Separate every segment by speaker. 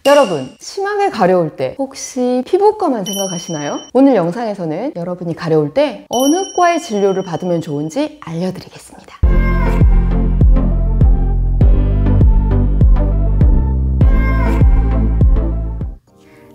Speaker 1: 여러분, 심하게 가려울 때 혹시 피부과만 생각하시나요? 오늘 영상에서는 여러분이 가려울 때 어느 과의 진료를 받으면 좋은지 알려드리겠습니다.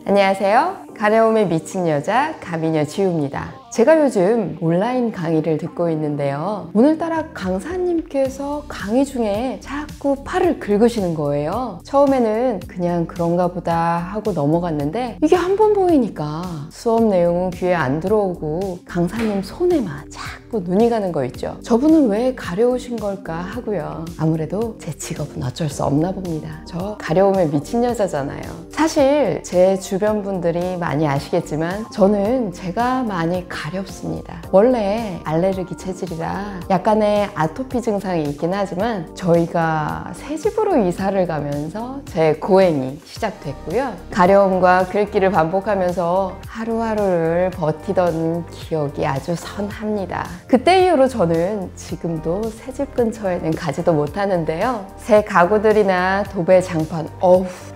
Speaker 1: 안녕하세요. 가려움에 미친 여자 가미녀 지우입니다. 제가 요즘 온라인 강의를 듣고 있는데요. 오늘따라 강사님께서 강의 중에 자꾸 팔을 긁으시는 거예요. 처음에는 그냥 그런가 보다 하고 넘어갔는데 이게 한 번 보이니까 수업 내용은 귀에 안 들어오고 강사님 손에만 자꾸 눈이 가는 거 있죠. 저분은 왜 가려우신 걸까 하고요. 아무래도 제 직업은 어쩔 수 없나 봅니다. 저 가려움에 미친 여자잖아요. 사실 제 주변 분들이 많이 아시겠지만 저는 제가 많이 가렵습니다. 원래 알레르기 체질이라 약간의 아토피 증상이 있긴 하지만 저희가 새 집으로 이사를 가면서 제 고행이 시작됐고요. 가려움과 긁기를 반복하면서 하루하루를 버티던 기억이 아주 선합니다. 그때 이후로 저는 지금도 새 집 근처에는 가지도 못하는데요. 새 가구들이나 도배 장판,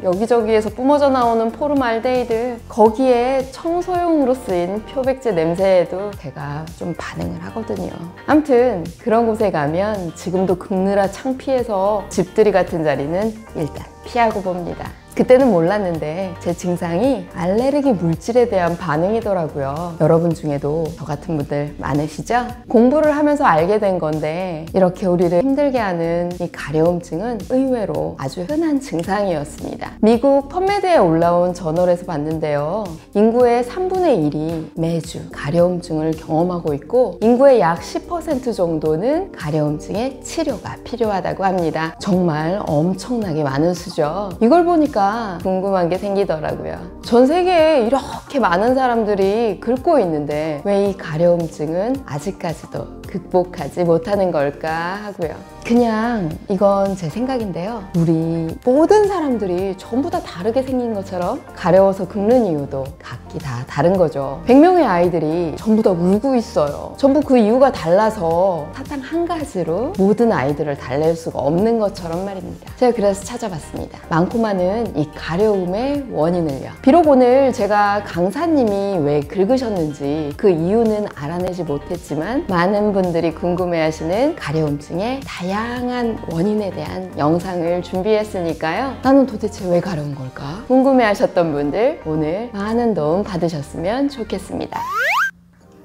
Speaker 1: 여기저기에서 뿜어져 나오는 포름알데히드, 거기에 청소용으로 쓰인 표백제 냄새에도 제가 좀 반응을 하거든요. 아무튼 그런 곳에 가면 지금도 긁느라 창피해서 집들이 같은 자리는 일단 피하고 봅니다. 그때는 몰랐는데 제 증상이 알레르기 물질에 대한 반응이더라고요. 여러분 중에도 저 같은 분들 많으시죠? 공부를 하면서 알게 된 건데 이렇게 우리를 힘들게 하는 이 가려움증은 의외로 아주 흔한 증상이었습니다. 미국 펀메드에 올라온 저널에서 봤는데요. 인구의 3분의 1이 매주 가려움증을 경험하고 있고 인구의 약 10% 정도는 가려움증의 치료가 필요하다고 합니다. 정말 엄청나게 많은 수죠. 이걸 보니까 궁금한 게 생기더라고요. 전 세계에 이렇게 많은 사람들이 긁고 있는데 왜 이 가려움증은 아직까지도 극복하지 못하는 걸까 하고요. 그냥 이건 제 생각인데요. 우리 모든 사람들이 전부 다 다르게 생긴 것처럼 가려워서 긁는 이유도 각기 다 다른 거죠. 100명의 아이들이 전부 다 울고 있어요. 전부 그 이유가 달라서 사탕 한 가지로 모든 아이들을 달랠 수가 없는 것처럼 말입니다. 제가 그래서 찾아봤습니다. 많고 많은 이 가려움의 원인을요. 비록 오늘 제가 강사님이 왜 긁으셨는지 그 이유는 알아내지 못했지만 많은 분들이 궁금해하시는 가려움증의 다양한 원인에 대한 영상을 준비했으니까요. 나는 도대체 왜 가려운 걸까? 궁금해하셨던 분들 오늘 많은 도움 받으셨으면 좋겠습니다.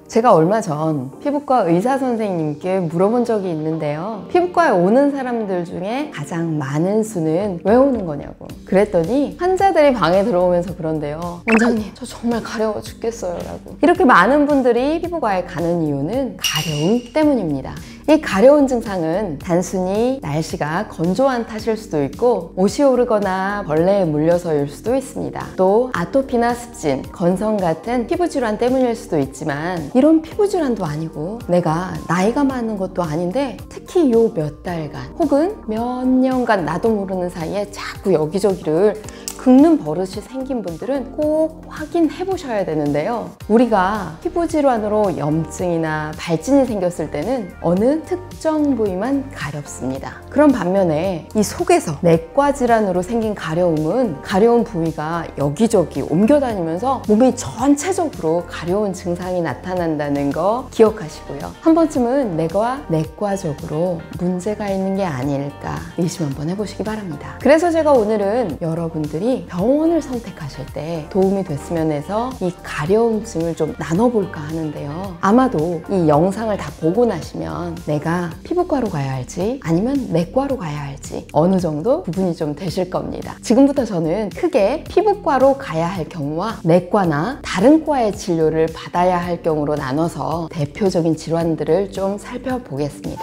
Speaker 1: 제가 얼마 전 피부과 의사 선생님께 물어본 적이 있는데요. 피부과에 오는 사람들 중에 가장 많은 수는 왜 오는 거냐고. 그랬더니 환자들이 방에 들어오면서 그런데요. 원장님, 저 정말 가려워 죽겠어요 라고. 이렇게 많은 분들이 피부과에 가는 이유는 가려움 때문입니다. 이 가려운 증상은 단순히 날씨가 건조한 탓일 수도 있고 옷이 오르거나 벌레에 물려서일 수도 있습니다. 또 아토피나 습진, 건성 같은 피부질환 때문일 수도 있지만 이런 피부질환도 아니고 내가 나이가 많은 것도 아닌데 특히 요 몇 달간 혹은 몇 년간 나도 모르는 사이에 자꾸 여기저기를 긁는 버릇이 생긴 분들은 꼭 확인해 보셔야 되는데요. 우리가 피부질환으로 염증이나 발진이 생겼을 때는 어느 특정 부위만 가렵습니다. 그런 반면에 이 속에서 내과 질환으로 생긴 가려움은 가려운 부위가 여기저기 옮겨다니면서 몸이 전체적으로 가려운 증상이 나타난다는 거 기억하시고요. 한 번쯤은 내가 내과적으로 문제가 있는 게 아닐까 의심 한번 해보시기 바랍니다. 그래서 제가 오늘은 여러분들이 병원을 선택하실 때 도움이 됐으면 해서 이 가려움증을 좀 나눠볼까 하는데요. 아마도 이 영상을 다 보고 나시면 내가 피부과로 가야 할지 아니면 내과로 가야 할지 어느 정도 구분이 좀 되실 겁니다. 지금부터 저는 크게 피부과로 가야 할 경우와 내과나 다른 과의 진료를 받아야 할 경우로 나눠서 대표적인 질환들을 좀 살펴보겠습니다.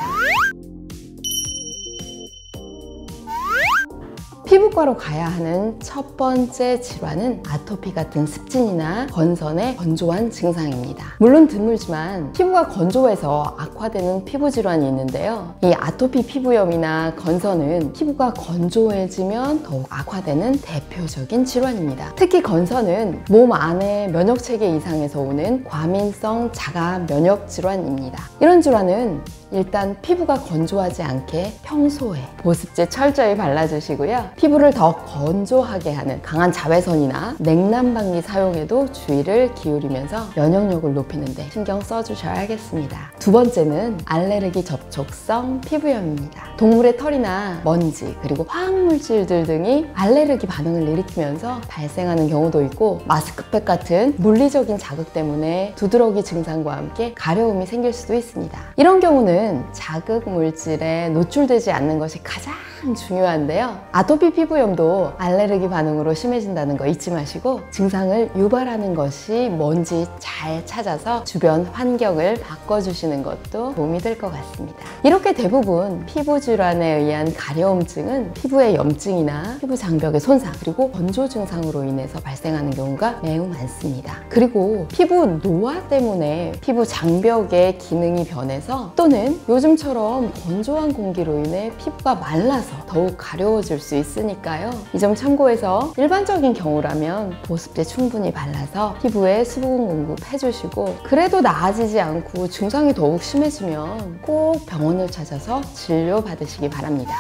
Speaker 1: 피부과로 가야 하는 첫 번째 질환은 아토피 같은 습진이나 건선의 건조한 증상입니다. 물론 드물지만 피부가 건조해서 악화되는 피부 질환이 있는데요. 이 아토피 피부염이나 건선은 피부가 건조해지면 더욱 악화되는 대표적인 질환입니다. 특히 건선은 몸 안의 면역체계 이상에서 오는 과민성 자가 면역 질환입니다. 이런 질환은 일단 피부가 건조하지 않게 평소에 보습제 철저히 발라주시고요. 피부를 더 건조하게 하는 강한 자외선이나 냉난방기 사용에도 주의를 기울이면서 면역력을 높이는 데 신경 써주셔야겠습니다. 두 번째는 알레르기 접촉성 피부염입니다. 동물의 털이나 먼지 그리고 화학물질들 등이 알레르기 반응을 일으키면서 발생하는 경우도 있고, 마스크팩 같은 물리적인 자극 때문에 두드러기 증상과 함께 가려움이 생길 수도 있습니다. 이런 경우는 자극 물질에 노출되지 않는 것이 가장 중요한데요. 아토피 피부염도 알레르기 반응으로 심해진다는 거 잊지 마시고, 증상을 유발하는 것이 뭔지 잘 찾아서 주변 환경을 바꿔주시는 것도 도움이 될 것 같습니다. 이렇게 대부분 피부 질환에 의한 가려움증은 피부의 염증이나 피부 장벽의 손상 그리고 건조 증상으로 인해서 발생하는 경우가 매우 많습니다. 그리고 피부 노화 때문에 피부 장벽의 기능이 변해서, 또는 요즘처럼 건조한 공기로 인해 피부가 말라서 더욱 가려워질 수 있으니까요. 이 점 참고해서 일반적인 경우라면 보습제 충분히 발라서 피부에 수분 공급해 주시고, 그래도 나아지지 않고 증상이 더욱 심해지면 꼭 병원을 찾아서 진료 받으시기 바랍니다.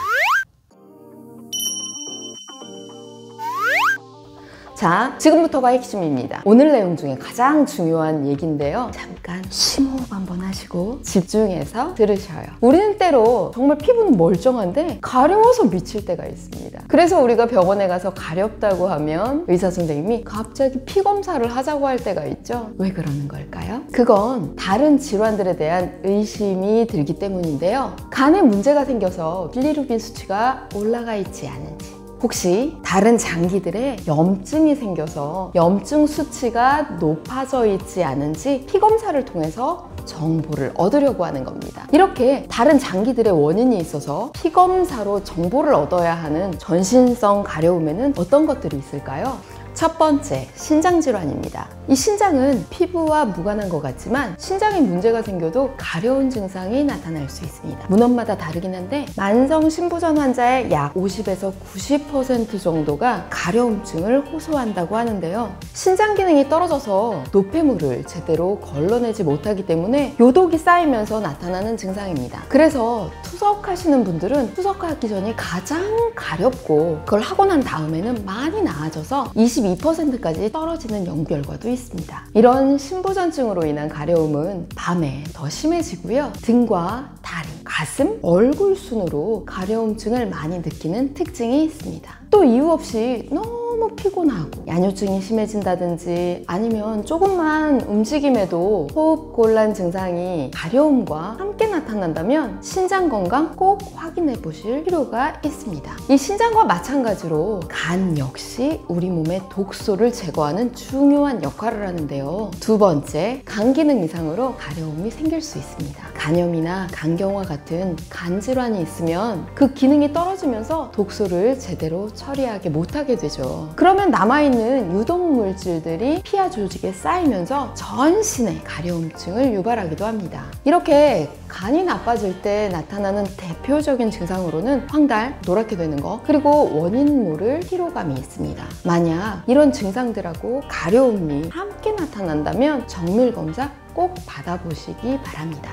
Speaker 1: 자, 지금부터가 핵심입니다. 오늘 내용 중에 가장 중요한 얘기인데요. 잠깐 심호흡 한번 하시고 집중해서 들으셔요. 우리는 때로 정말 피부는 멀쩡한데 가려워서 미칠 때가 있습니다. 그래서 우리가 병원에 가서 가렵다고 하면 의사 선생님이 갑자기 피 검사를 하자고 할 때가 있죠. 왜 그러는 걸까요? 그건 다른 질환들에 대한 의심이 들기 때문인데요. 간에 문제가 생겨서 빌리루빈 수치가 올라가 있지 않은지, 혹시 다른 장기들에 염증이 생겨서 염증 수치가 높아져 있지 않은지 피검사를 통해서 정보를 얻으려고 하는 겁니다. 이렇게 다른 장기들의 원인이 있어서 피검사로 정보를 얻어야 하는 전신성 가려움에는 어떤 것들이 있을까요? 첫 번째, 신장질환입니다. 이 신장은 피부와 무관한 것 같지만 신장에 문제가 생겨도 가려운 증상이 나타날 수 있습니다. 문헌마다 다르긴 한데 만성 신부전 환자의 약 50에서 90% 정도가 가려움증을 호소한다고 하는데요. 신장 기능이 떨어져서 노폐물을 제대로 걸러내지 못하기 때문에 요독이 쌓이면서 나타나는 증상입니다. 그래서 투석하시는 분들은 투석하기 전이 가장 가렵고, 그걸 하고 난 다음에는 많이 나아져서 22%까지 떨어지는 연구결과도 있습니다. 이런 신부전증으로 인한 가려움은 밤에 더 심해지고요. 등과 다리, 가슴, 얼굴 순으로 가려움증을 많이 느끼는 특징이 있습니다. 또 이유 없이 너무 피곤하고 야뇨증이 심해진다든지, 아니면 조금만 움직임에도 호흡곤란 증상이 가려움과 함께 나타난다면 신장 건강 꼭 확인해 보실 필요가 있습니다. 이 신장과 마찬가지로 간 역시 우리 몸의 독소를 제거하는 중요한 역할을 하는데요. 두 번째, 간 기능 이상으로 가려움이 생길 수 있습니다. 간염이나 간경화 같은 간 질환이 있으면 그 기능이 떨어지면서 독소를 제대로 처리하게 못하게 되죠. 그러면 남아있는 유독물질들이 피하 조직에 쌓이면서 전신에 가려움증을 유발하기도 합니다. 이렇게 간이 나빠질 때 나타나는 대표적인 증상으로는 황달, 노랗게 되는 거, 그리고 원인 모를 피로감이 있습니다. 만약 이런 증상들하고 가려움이 함께 나타난다면 정밀 검사 꼭 받아보시기 바랍니다.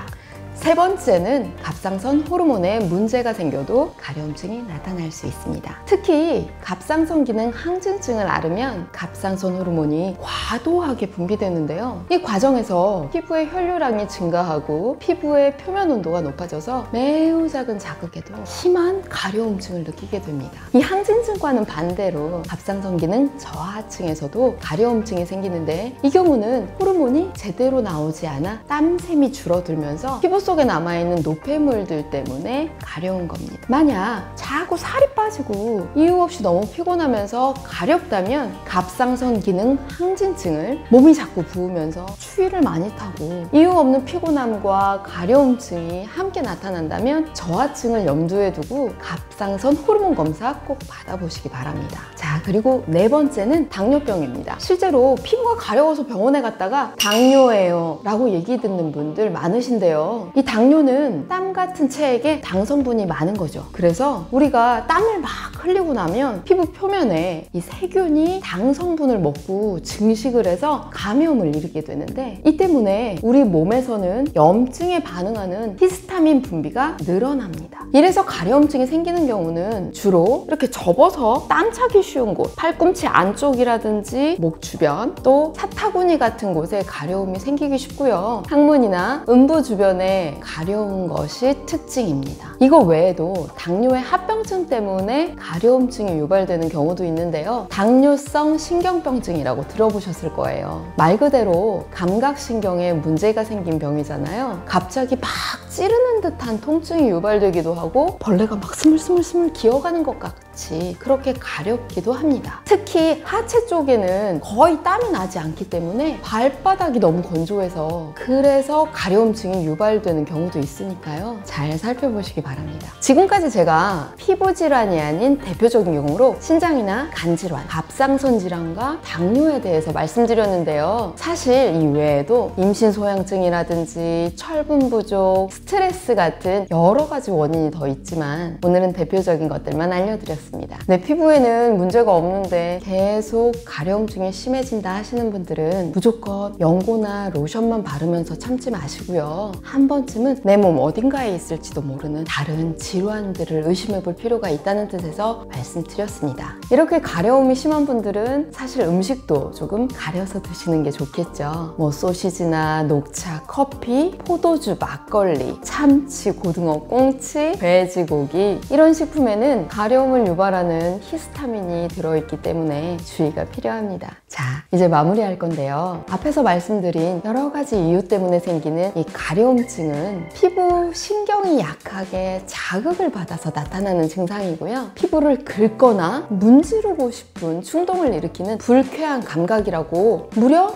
Speaker 1: 세 번째는 갑상선 호르몬에 문제가 생겨도 가려움증이 나타날 수 있습니다. 특히 갑상선 기능 항진증을 앓으면 갑상선 호르몬이 과도하게 분비되는데요. 이 과정에서 피부의 혈류량이 증가하고 피부의 표면 온도가 높아져서 매우 작은 자극에도 심한 가려움증을 느끼게 됩니다. 이 항진증과는 반대로 갑상선 기능 저하층에서도 가려움증이 생기는데, 이 경우는 호르몬이 제대로 나오지 않아 땀샘이 줄어들면서 피부 속에 남아있는 노폐물들 때문에 가려운 겁니다. 만약 자꾸 살이 빠지고 이유 없이 너무 피곤하면서 가렵다면 갑상선 기능 항진증을 몸이 자꾸 부으면서 추위를 많이 타고 이유 없는 피곤함과 가려움증이 함께 나타난다면 저하층을 염두에 두고 갑상선 호르몬 검사 꼭 받아보시기 바랍니다. 자, 그리고 네 번째는 당뇨병입니다. 실제로 피부가 가려워서 병원에 갔다가 당뇨예요 라고 얘기 듣는 분들 많으신데요. 이 이 당뇨는 땀 같은 체액에 당 성분이 많은 거죠. 그래서 우리가 땀을 막 흘리고 나면 피부 표면에 이 세균이 당 성분을 먹고 증식을 해서 감염을 일으키게 되는데, 이 때문에 우리 몸에서는 염증에 반응하는 히스타민 분비가 늘어납니다. 이래서 가려움증이 생기는 경우는 주로 이렇게 접어서 땀 차기 쉬운 곳, 팔꿈치 안쪽이라든지 목 주변, 또 사타구니 같은 곳에 가려움이 생기기 쉽고요. 항문이나 음부 주변에 가려운 것이 특징입니다. 이거 외에도 당뇨의 합병증 때문에 가려움증이 유발되는 경우도 있는데요. 당뇨성 신경병증이라고 들어보셨을 거예요. 말 그대로 감각신경에 문제가 생긴 병이잖아요. 갑자기 막 찌르는 듯한 통증이 유발되기도 하고 벌레가 막 스물스물 기어가는 것 같이 그렇게 가렵기도 합니다. 특히 하체 쪽에는 거의 땀이 나지 않기 때문에 발바닥이 너무 건조해서 그래서 가려움증이 유발되는 경우도 있으니까요. 잘 살펴보시기 바랍니다. 지금까지 제가 피부 질환이 아닌 대표적인 경우로 신장이나 간질환, 갑상선 질환과 당뇨에 대해서 말씀드렸는데요. 사실 이 외에도 임신 소양증이라든지 철분 부족, 스트레스 같은 여러 가지 원인이 더 있지만 오늘은 대표적인 것들만 알려드렸습니다. 내 피부에는 문제가 없는데 계속 가려움증이 심해진다 하시는 분들은 무조건 연고나 로션만 바르면서 참지 마시고요. 한 번쯤은 내 몸 어딘가에 있을지도 모르는 다른 질환들을 의심해 볼 필요가 있다는 뜻에서 말씀드렸습니다. 이렇게 가려움이 심한 분들은 사실 음식도 조금 가려서 드시는 게 좋겠죠. 뭐 소시지나 녹차, 커피, 포도주, 막걸리, 참치, 고등어, 꽁치, 돼지고기 이런 식품에는 가려움을 유발하는 히스타민이 들어있기 때문에 주의가 필요합니다. 자, 이제 마무리할 건데요. 앞에서 말씀드린 여러 가지 이유 때문에 생기는 이 가려움증은 피부 신경이 약하게 자극을 받아서 나타나는 증상이고요. 피부를 긁거나 문지르고 싶은 충동을 일으키는 불쾌한 감각이라고 무려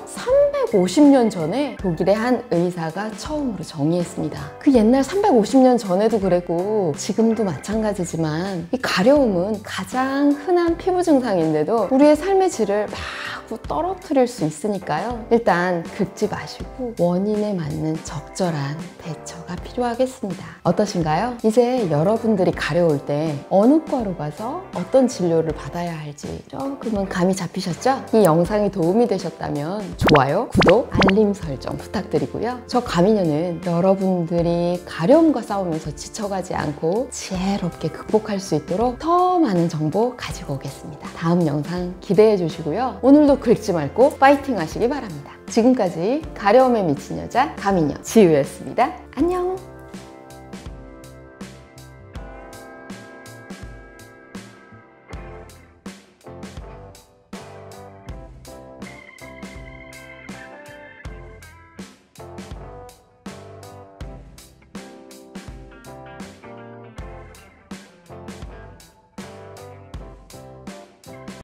Speaker 1: 350년 전에 독일의 한 의사가 처음으로 정의했습니다. 그 옛날 350년 전에도 그랬고 지금도 마찬가지지만 이 가려움은 가장 흔한 피부 증상인데도 우리의 삶의 질을 마구 떨어뜨릴 수 있으니까요. 일단 긁지 마시고 원인에 맞는 적절한 대처가 필요하겠습니다. 어떠신가요? 이제 여러분들이 가려울 때 어느 과로 가서 어떤 진료를 받아야 할지 조금은 감이 잡히셨죠? 이 영상이 도움이 되셨다면 좋아요, 구독, 알림 설정 부탁드리고요. 저 가미녀는 여러분들이 가려움과 싸우면서 지쳐가지 않고 지혜롭게 극복할 수 있도록 더 많은 정보 가지고 오겠습니다. 다음 영상 기대해 주시고요. 오늘도 긁지 말고 파이팅 하시기 바랍니다. 지금까지 가려움에 미친 여자 가미녀 지우였습니다. 안녕.